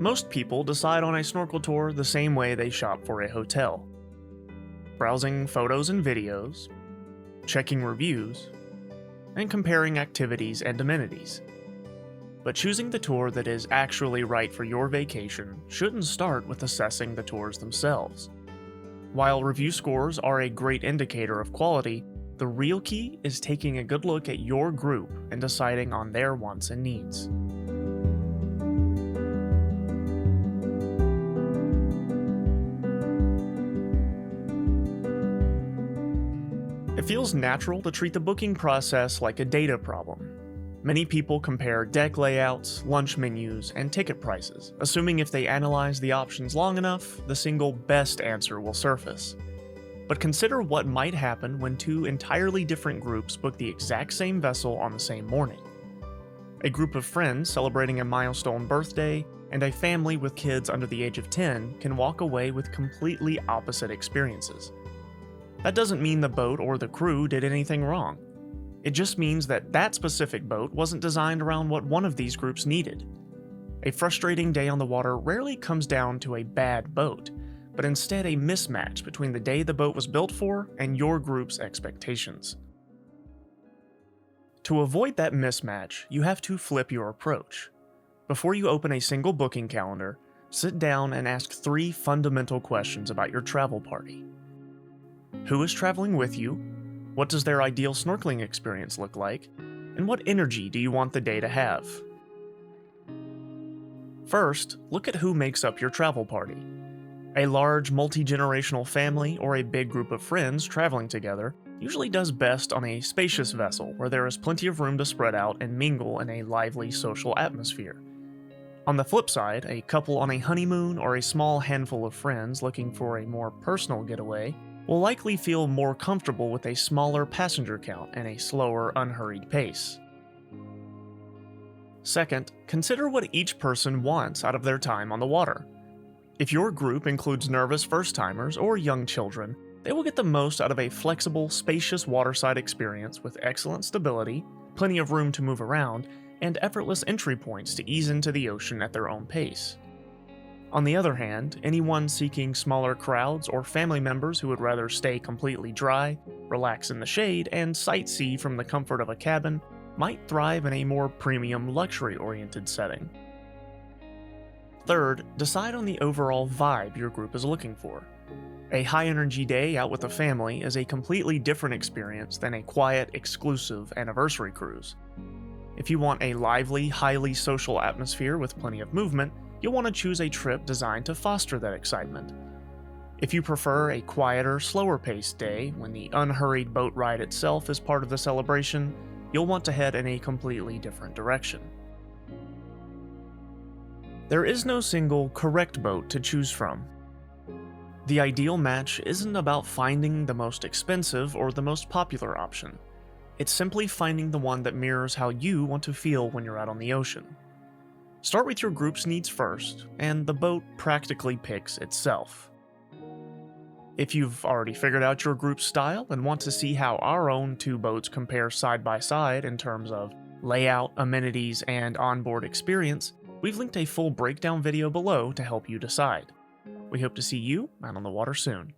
Most people decide on a snorkel tour the same way they shop for a hotel. Browsing photos and videos, checking reviews, and comparing activities and amenities. But choosing the tour that is actually right for your vacation shouldn't start with assessing the tours themselves. While review scores are a great indicator of quality, the real key is taking a good look at your group and deciding on their wants and needs. It feels natural to treat the booking process like a data problem. Many people compare deck layouts, lunch menus, and ticket prices, assuming if they analyze the options long enough, the single best answer will surface. But consider what might happen when two entirely different groups book the exact same vessel on the same morning. A group of friends celebrating a milestone birthday and a family with kids under the age of 10 can walk away with completely opposite experiences. That doesn't mean the boat or the crew did anything wrong. It just means that that specific boat wasn't designed around what one of these groups needed. A frustrating day on the water rarely comes down to a bad boat, but instead a mismatch between the day the boat was built for and your group's expectations. To avoid that mismatch, you have to flip your approach. Before you open a single booking calendar, sit down and ask 3 fundamental questions about your travel party. Who is traveling with you? What does their ideal snorkeling experience look like? And what energy do you want the day to have? First, look at who makes up your travel party. A large, multi-generational family or a big group of friends traveling together usually does best on a spacious vessel where there is plenty of room to spread out and mingle in a lively social atmosphere. On the flip side, a couple on a honeymoon or a small handful of friends looking for a more personal getaway will likely feel more comfortable with a smaller passenger count and a slower, unhurried pace. Second, consider what each person wants out of their time on the water. If your group includes nervous first-timers or young children, they will get the most out of a flexible, spacious waterside experience with excellent stability, plenty of room to move around, and effortless entry points to ease into the ocean at their own pace. On the other hand, anyone seeking smaller crowds or family members who would rather stay completely dry, relax in the shade, and sightsee from the comfort of a cabin might thrive in a more premium, luxury-oriented setting. Third, decide on the overall vibe your group is looking for. A high-energy day out with a family is a completely different experience than a quiet, exclusive anniversary cruise. If you want a lively, highly social atmosphere with plenty of movement, you'll want to choose a trip designed to foster that excitement. If you prefer a quieter, slower-paced day when the unhurried boat ride itself is part of the celebration, you'll want to head in a completely different direction. There is no single correct boat to choose from. The ideal match isn't about finding the most expensive or the most popular option. It's simply finding the one that mirrors how you want to feel when you're out on the ocean. Start with your group's needs first, and the boat practically picks itself. If you've already figured out your group's style and want to see how our own 2 boats compare side by side in terms of layout, amenities, and onboard experience, we've linked a full breakdown video below to help you decide. We hope to see you out on the water soon.